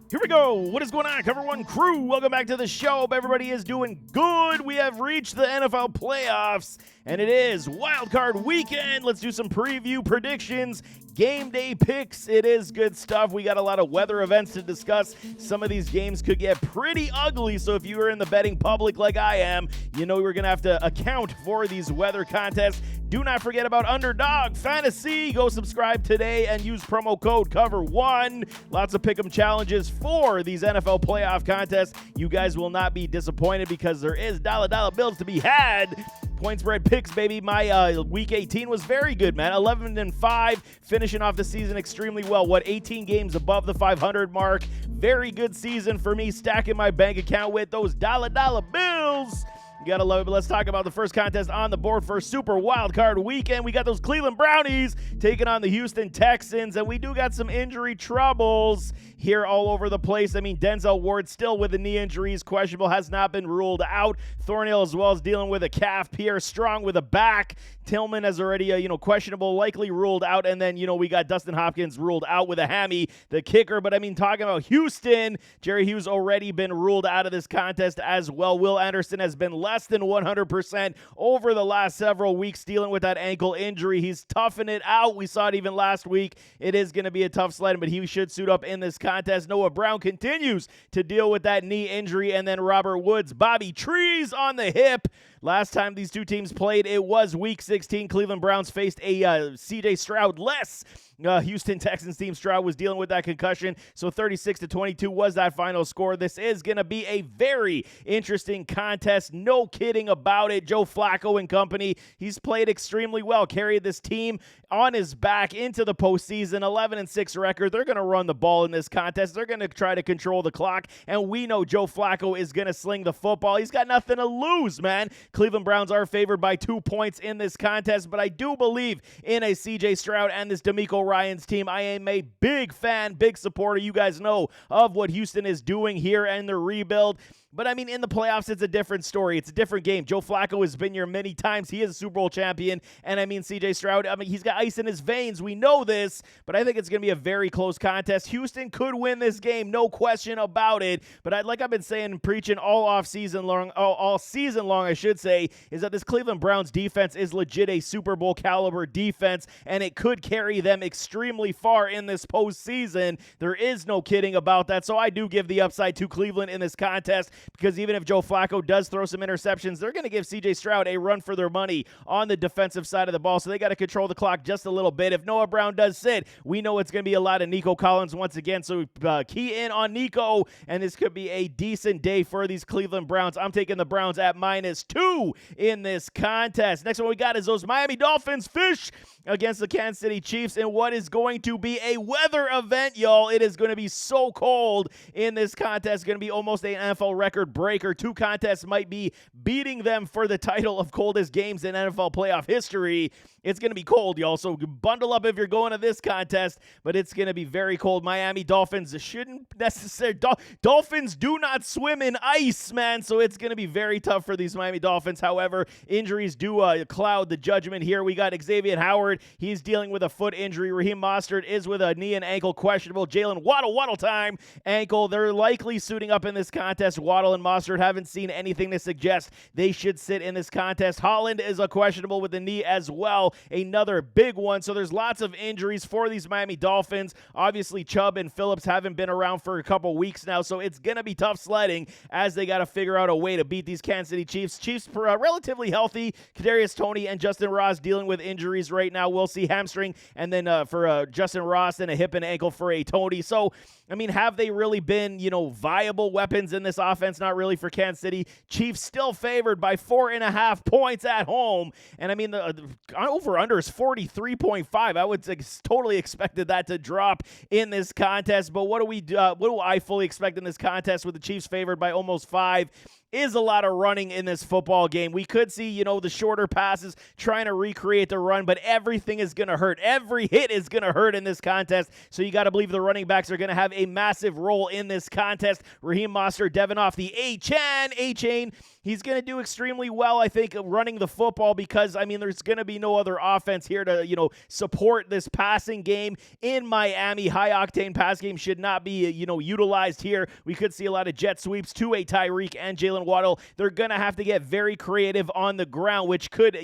Here we go. What is going on, Cover One crew? Welcome back to the show. Hope everybody is doing good. We have reached the NFL playoffs, and it is Wildcard Weekend. Let's do some preview predictions, game day picks. It is good stuff. We got a lot of weather events to discuss. Some of these games could get pretty ugly, so if you are in the betting public like I am, you know we're going to have to account for these weather contests. Do not forget about Underdog Fantasy. Go subscribe today and use promo code COVER1. Lots of pick'em challenges for these NFL playoff contests. You guys will not be disappointed because there is dollar bills to be had. Point spread picks, baby. My week 18 was very good, man. 11-5, finishing off the season extremely well. 18 games above the 500 mark. Very good season for me, stacking my bank account with those dollar bills. You gotta love it, but let's talk about the first contest on the board for Super Wildcard Weekend. We got those Cleveland Brownies taking on the Houston Texans, and we do got some injury troubles here all over the place. I mean, Denzel Ward still with the knee injuries, questionable, has not been ruled out. Thornhill as well as dealing with a calf. Pierre Strong with a back. Tillman has already, questionable, likely ruled out. And then, we got Dustin Hopkins ruled out with a hammy, the kicker. But, I mean, talking about Houston, Jerry Hughes already been ruled out of this contest as well. Will Anderson has been less than 100% over the last several weeks dealing with that ankle injury. He's toughing it out. We saw it even last week. It is going to be a tough sled, but he should suit up in this contest. Noah Brown continues to deal with that knee injury. And then Robert Woods, Bobby Trees on the hip. Last time these two teams played, it was Week 16. Cleveland Browns faced a C.J. Stroud-less Houston Texans team. Stroud was dealing with that concussion, so 36-22 was that final score. This is going to be a very interesting contest. No kidding about it. Joe Flacco and company, he's played extremely well, carried this team on his back into the postseason. 11-6 record. They're going to run the ball in this contest. They're going to try to control the clock, and we know Joe Flacco is going to sling the football. He's got nothing to lose, man. Cleveland Browns are favored by 2 points in this contest, but I do believe in a C.J. Stroud and this DeMeco Ryans team. I am a big fan, big supporter. You guys know of what Houston is doing here and the rebuild. But, I mean, in the playoffs, it's a different story. It's a different game. Joe Flacco has been here many times. He is a Super Bowl champion. And, I mean, C.J. Stroud, he's got ice in his veins. We know this. But I think it's going to be a very close contest. Houston could win this game, no question about it. But like I've been saying, preaching all season long, I should say, is that this Cleveland Browns defense is legit a Super Bowl caliber defense. And it could carry them extremely far in this postseason. There is no kidding about that. So I do give the upside to Cleveland in this contest. Because even if Joe Flacco does throw some interceptions, they're going to give C.J. Stroud a run for their money on the defensive side of the ball. So they got to control the clock just a little bit. If Noah Brown does sit, we know it's going to be a lot of Nico Collins once again. So key in on Nico, and this could be a decent day for these Cleveland Browns. I'm taking the Browns at -2 in this contest. Next one we got is those Miami Dolphins fish against the Kansas City Chiefs in what is going to be a weather event, y'all. It is going to be so cold in this contest. It's going to be almost an NFL record breaker. 2 contests might be beating them for the title of coldest games in NFL playoff history. It's going to be cold, y'all, so bundle up if you're going to this contest, but it's going to be very cold. Miami Dolphins shouldn't necessarily... Dolphins do not swim in ice, man, so it's going to be very tough for these Miami Dolphins. However, injuries do cloud the judgment here. We got Xavier Howard. He's dealing with a foot injury. Raheem Mostert is with a knee and ankle questionable. Jalen Waddle time, ankle. They're likely suiting up in this contest. Waddle and Mostert haven't seen anything to suggest they should sit in this contest. Holland is a questionable with the knee as well. Another big one. So there's lots of injuries for these Miami Dolphins. Obviously, Chubb and Phillips haven't been around for a couple weeks now, so it's going to be tough sledding as they got to figure out a way to beat these Kansas City Chiefs. Chiefs relatively healthy. Kadarius Toney and Justin Ross dealing with injuries right now. We'll see hamstring, and then for Justin Ross and a hip and ankle for a Toney. So, I mean, have they really been, viable weapons in this offense? Not really for Kansas City. Chiefs still favored by 4.5 points at home. And, I mean, the over-under is 43.5. I would totally expected that to drop in this contest. But what do I fully expect in this contest with the Chiefs favored by almost 5? Is a lot of running in this football game. We could see, the shorter passes trying to recreate the run, but everything is going to hurt. Every hit is going to hurt in this contest, so you got to believe the running backs are going to have a massive role in this contest. Raheem Mostert, Devin off the A-Chain. He's going to do extremely well, I think, running the football because, I mean, there's going to be no other offense here to, support this passing game in Miami. High-octane pass game should not be, utilized here. We could see a lot of jet sweeps to a Tyreek and Jalen Waddle. They're going to have to get very creative on the ground, which could,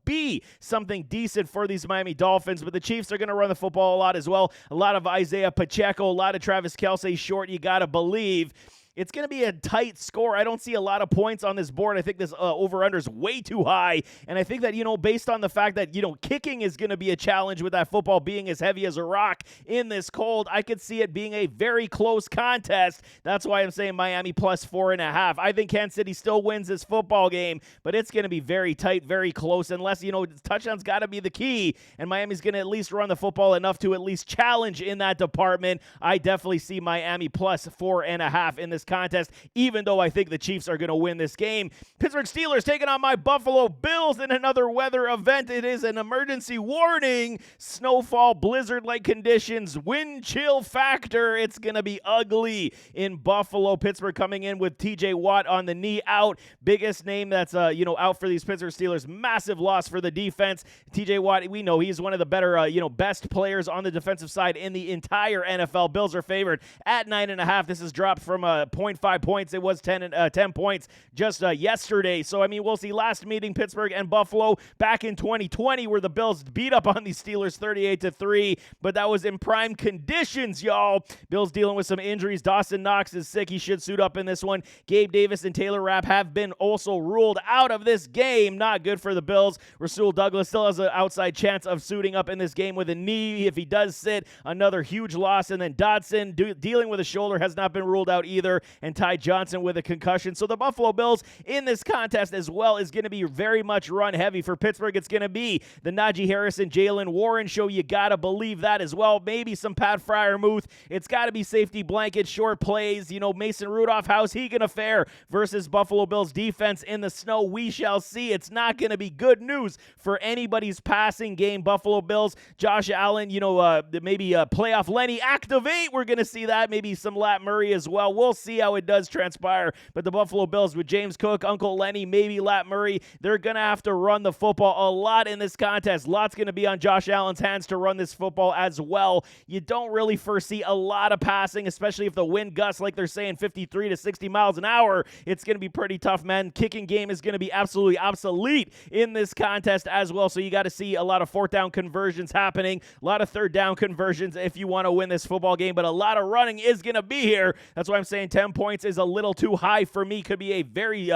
be something decent for these Miami Dolphins. But the Chiefs are going to run the football a lot as well. A lot of Isaiah Pacheco, a lot of Travis Kelce short, you got to believe. It's going to be a tight score. I don't see a lot of points on this board. I think this over-under is way too high. And I think that, based on the fact that, kicking is going to be a challenge with that football being as heavy as a rock in this cold, I could see it being a very close contest. That's why I'm saying Miami plus 4.5. I think Kansas City still wins this football game, but it's going to be very tight, very close, unless, touchdowns got to be the key. And Miami's going to at least run the football enough to at least challenge in that department. I definitely see Miami plus 4.5 in this contest, even though I think the Chiefs are going to win this game. Pittsburgh Steelers taking on my Buffalo Bills in another weather event. It is an emergency warning. Snowfall, blizzard-like conditions, wind chill factor. It's going to be ugly in Buffalo. Pittsburgh coming in with TJ Watt on the knee out. Biggest name that's, out for these Pittsburgh Steelers. Massive loss for the defense. TJ Watt, we know he's one of the better, best players on the defensive side in the entire NFL. Bills are favored at 9.5. This is dropped from 0.5 points. It was 10 points just yesterday. So, I mean, we'll see. Last meeting, Pittsburgh and Buffalo back in 2020, where the Bills beat up on these Steelers 38-3, but that was in prime conditions, y'all. Bills dealing with some injuries. Dawson Knox is sick. He should suit up in this one. Gabe Davis and Taylor Rapp have been also ruled out of this game. Not good for the Bills. Rasul Douglas still has an outside chance of suiting up in this game with a knee. If he does sit, another huge loss. And then Dodson dealing with a shoulder has not been ruled out either. And Ty Johnson with a concussion. So the Buffalo Bills in this contest as well is going to be very much run heavy. For Pittsburgh, it's going to be the Najee Harris and Jalen Warren show. You got to believe that as well. Maybe some Pat Freiermuth. It's got to be safety blanket, short plays. Mason Rudolph, how's he going to fare versus Buffalo Bills defense in the snow? We shall see. It's not going to be good news for anybody's passing game. Buffalo Bills, Josh Allen, maybe playoff Lenny activate. We're going to see that. Maybe some Lat Murray as well. We'll see how it does transpire. But the Buffalo Bills with James Cook, Uncle Lenny, maybe Lat Murray, they're going to have to run the football a lot in this contest. Lots going to be on Josh Allen's hands to run this football as well. You don't really foresee a lot of passing, especially if the wind gusts, like they're saying, 53 to 60 miles an hour. It's going to be pretty tough, man. Kicking game is going to be absolutely obsolete in this contest as well. So you got to see a lot of fourth down conversions happening, a lot of third down conversions if you want to win this football game. But a lot of running is going to be here. That's why I'm saying 10 points is a little too high for me. Could be a very,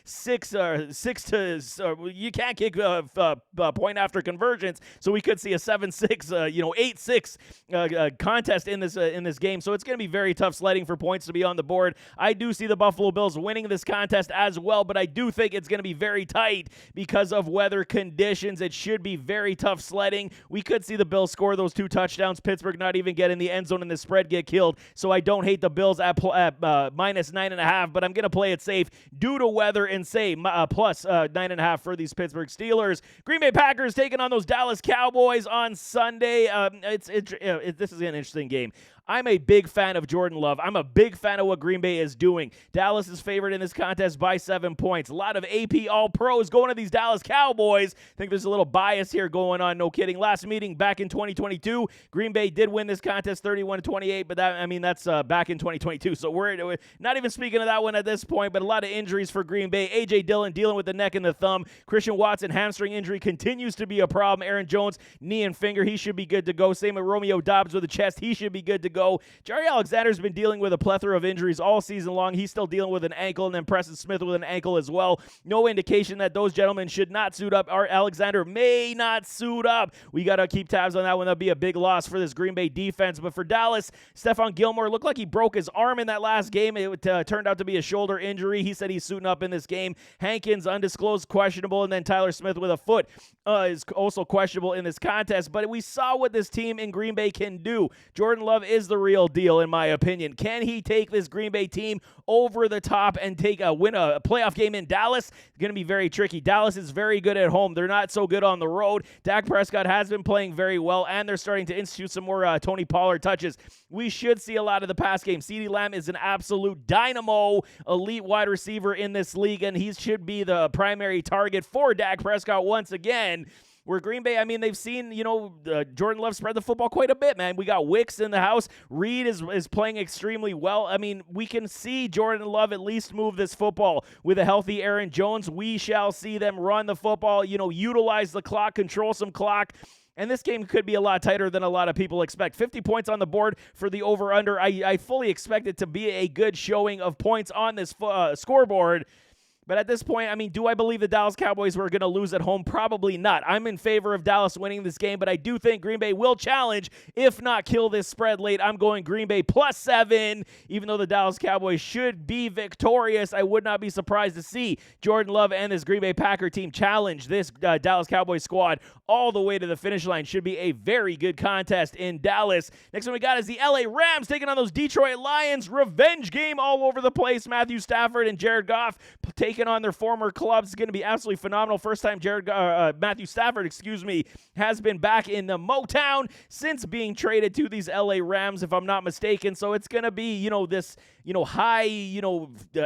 6 to, you can't kick point after conversions. So we could see a 7-6, 8-6 contest in this game. So it's going to be very tough sledding for points to be on the board. I do see the Buffalo Bills winning this contest as well, but I do think it's going to be very tight because of weather conditions. It should be very tough sledding. We could see the Bills score those 2 touchdowns. Pittsburgh not even get in the end zone and the spread get killed. So I don't hate the Bills at minus 9.5, but I'm going to play it safe due to weather and say plus 9.5 for these Pittsburgh Steelers. Green Bay Packers taking on those Dallas Cowboys on Sunday. This is an interesting game. I'm a big fan of Jordan Love. I'm a big fan of what Green Bay is doing. Dallas is favored in this contest by 7 points. A lot of AP All-Pros going to these Dallas Cowboys. I think there's a little bias here going on, no kidding. Last meeting back in 2022, Green Bay did win this contest 31-28, but that's back in 2022. So we're not even speaking of that one at this point, but a lot of injuries for Green Bay. A.J. Dillon dealing with the neck and the thumb. Christian Watson, hamstring injury continues to be a problem. Aaron Jones, knee and finger, he should be good to go. Same with Romeo Doubs with the chest. He should be good to go. Jerry Alexander's been dealing with a plethora of injuries all season long. He's still dealing with an ankle, and then Preston Smith with an ankle as well. No indication that those gentlemen should not suit up. Art Alexander may not suit up. We got to keep tabs on that one. That'll be a big loss for this Green Bay defense. But for Dallas, Stephon Gilmore looked like he broke his arm in that last game. It turned out to be a shoulder injury. He said he's suiting up in this game. Hankins, undisclosed, questionable, and then Tyler Smith with a foot is also questionable in this contest. But we saw what this team in Green Bay can do. Jordan Love is is the real deal, in my opinion. Can he take this Green Bay team over the top and win a playoff game in Dallas? It's going to be very tricky. Dallas is very good at home. They're not so good on the road. Dak Prescott has been playing very well, and they're starting to institute some more Tony Pollard touches. We should see a lot of the pass game. CeeDee Lamb is an absolute dynamo, elite wide receiver in this league, and he should be the primary target for Dak Prescott once again. Where Green Bay, I mean, they've seen, Jordan Love spread the football quite a bit, man. We got Wicks in the house. Reed is playing extremely well. I mean, we can see Jordan Love at least move this football with a healthy Aaron Jones. We shall see them run the football, utilize the clock, control some clock. And this game could be a lot tighter than a lot of people expect. 50 points on the board for the over-under. I fully expect it to be a good showing of points on this scoreboard. But at this point, I mean, do I believe the Dallas Cowboys were going to lose at home? Probably not. I'm in favor of Dallas winning this game, but I do think Green Bay will challenge, if not kill this spread late. I'm going Green Bay +7. Even though the Dallas Cowboys should be victorious, I would not be surprised to see Jordan Love and this Green Bay Packer team challenge this Dallas Cowboys squad all the way to the finish line. Should be a very good contest in Dallas. Next one we got is the LA Rams taking on those Detroit Lions. Revenge game all over the place. Matthew Stafford and Jared Goff taking on their former clubs. It's going to be absolutely phenomenal. First time Matthew Stafford, has been back in the Motown since being traded to these LA Rams, if I'm not mistaken. So it's going to be, this, high,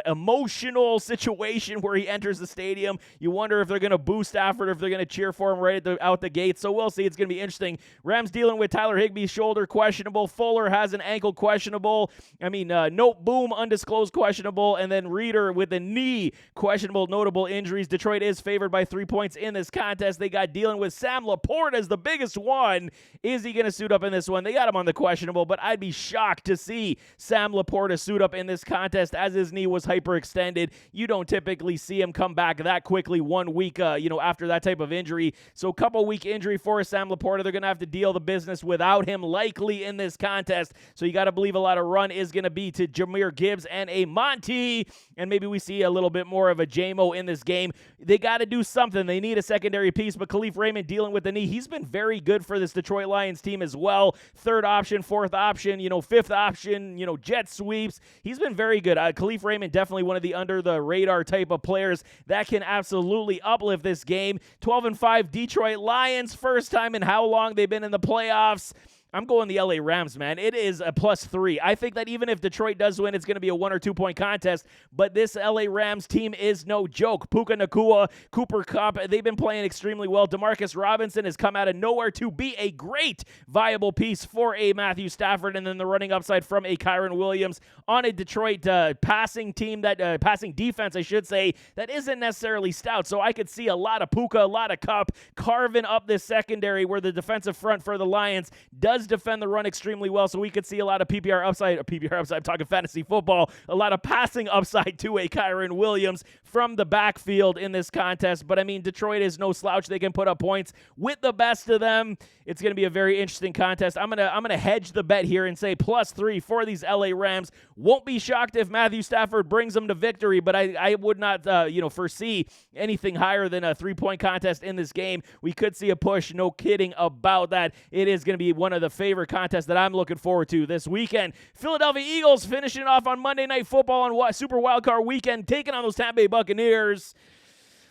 emotional situation where he enters the stadium. You wonder if they're going to boo Stafford or if they're going to cheer for him right out the gate. So we'll see. It's going to be interesting. Rams dealing with Tyler Higbee's shoulder questionable. Fuller has an ankle questionable. Note Boom undisclosed questionable. And then Reeder with a knee questionable. Notable injuries. Detroit is favored by 3 points in this contest. They got dealing with Sam Laporte as the biggest one. Is he going to suit up in this one? They got him on the questionable, but I'd be shocked to see Sam Laporte suit up in this contest as his knee was hyperextended. You don't typically see him come back that quickly 1 week, after that type of injury. So a couple week injury for Sam Laporte. They're going to have to deal the business without him likely in this contest. So you got to believe a lot of run is going to be to Jahmyr Gibbs and a Monty, and maybe we see a little bit more of a JMO in this game. They got to do something. They need a secondary piece, but Khalif Raymond dealing with the knee. He's been very good for this Detroit Lions team as well. Third option, fourth option, fifth option, jet sweeps. He's been very good. Khalif Raymond, definitely one of the under-the-radar type of players that can absolutely uplift this game. 12-5 Detroit Lions, first time in how long they've been in the playoffs. I'm going the LA Rams, man. It is a +3. I think that even if Detroit does win, it's going to be a 1 or 2 point contest, but this LA Rams team is no joke. Puka Nacua, Cooper Kupp, they've been playing extremely well. Demarcus Robinson has come out of nowhere to be a great viable piece for a Matthew Stafford, and then the running upside from a Kyron Williams on a Detroit passing team, passing defense, I should say, that isn't necessarily stout. So I could see a lot of Puka, a lot of Kupp carving up this secondary where the defensive front for the Lions does defend the run extremely well, so we could see a lot of PPR upside, I'm talking fantasy football, a lot of passing upside to a Kyron Williams from the backfield in this contest. But I mean, Detroit is no slouch. They can put up points with the best of them. It's going to be a very interesting contest. I'm gonna hedge the bet here and say +3 for these LA Rams. Won't be shocked if Matthew Stafford brings them to victory, but I would not foresee anything higher than a 3-point contest in this game. We could see a push, no kidding about that. It is going to be one of the favorite contests that I'm looking forward to this weekend. Philadelphia Eagles finishing off on Monday Night Football on Super Wildcard Weekend, taking on those Tampa Bay Buccaneers.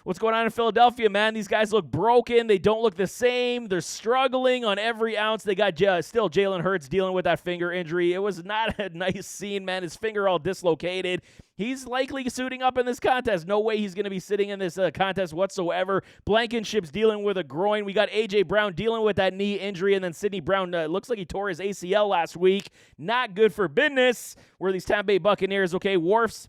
What's going on in Philadelphia, man? These guys look broken. They don't look the same. They're struggling on every ounce. They got still Jalen Hurts dealing with that finger injury. It was not a nice scene, man. His finger all dislocated. He's likely suiting up in this contest. No way he's going to be sitting in this contest whatsoever. Blankenship's dealing with a groin. We got A.J. Brown dealing with that knee injury, and then Sidney Brown looks like he tore his ACL last week. Not good for business. Where these Tampa Bay Buccaneers, okay, Wharf's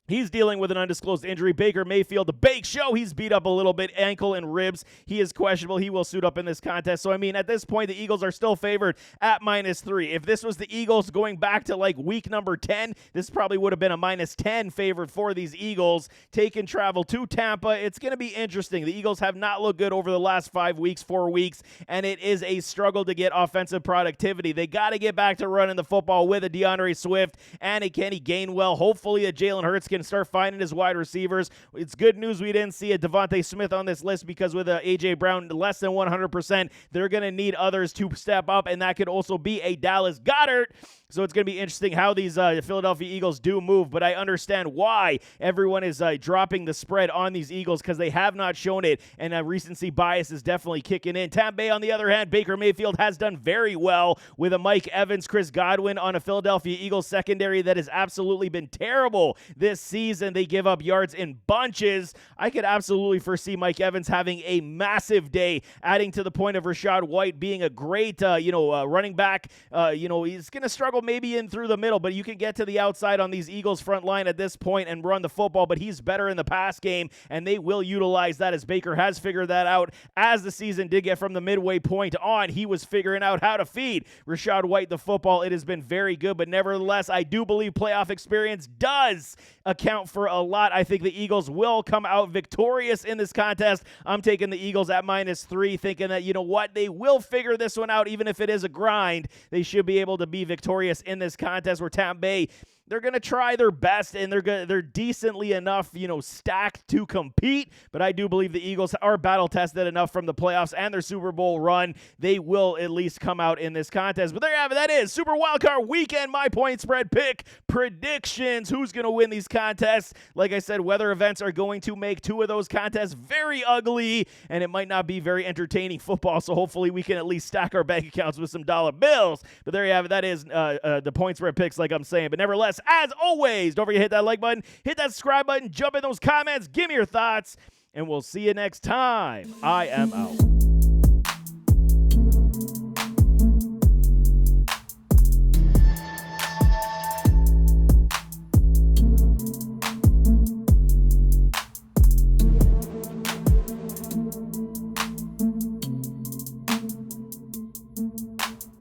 He's dealing with an undisclosed injury. Baker Mayfield, the Bake Show, he's beat up a little bit, ankle and ribs. He is questionable. He will suit up in this contest. So, I mean, at this point, the Eagles are still favored at -3. If this was the Eagles going back to, like, week number 10, this probably would have been a -10 favorite for these Eagles. Taking travel to Tampa. It's going to be interesting. The Eagles have not looked good over the last 5 weeks, 4 weeks, and it is a struggle to get offensive productivity. They got to get back to running the football with a DeAndre Swift and a Kenny Gainwell. Hopefully, a Jalen Hurts can can start finding his wide receivers. It's good news we didn't see a Devontae Smith on this list, because with A.J. Brown less than 100%, they're going to need others to step up, and that could also be a Dallas Goedert. So it's going to be interesting how these Philadelphia Eagles do move, but I understand why everyone is dropping the spread on these Eagles, because they have not shown it, and recency bias is definitely kicking in. Tampa Bay, on the other hand, Baker Mayfield has done very well with a Mike Evans, Chris Godwin on a Philadelphia Eagles secondary that has absolutely been terrible this season. They give up yards in bunches. I could absolutely foresee Mike Evans having a massive day, adding to the point of Rachaad White being a great running back. He's going to struggle maybe in through the middle, but you can get to the outside on these Eagles front line at this point and run the football, but he's better in the pass game, and they will utilize that, as Baker has figured that out as the season did get from the midway point on. He was figuring out how to feed Rachaad White the football. It has been very good, but nevertheless, I do believe playoff experience does account for a lot. I think the Eagles will come out victorious in this contest. I'm taking the Eagles at -3, thinking that, they will figure this one out. Even if it is a grind, they should be able to be victorious in this contest, where Tampa Bay, they're going to try their best, and they're decently enough, stacked to compete. But I do believe the Eagles are battle-tested enough from the playoffs and their Super Bowl run. They will at least come out in this contest. But there you have it. That is Super Wildcard Weekend, my point spread pick predictions. Who's going to win these contests? Like I said, weather events are going to make two of those contests very ugly, and it might not be very entertaining football. So hopefully we can at least stack our bank accounts with some dollar bills. But there you have it. That is the point spread picks, like I'm saying. But nevertheless, as always, don't forget to hit that like button, hit that subscribe button, jump in those comments, give me your thoughts, and we'll see you next time. I am out.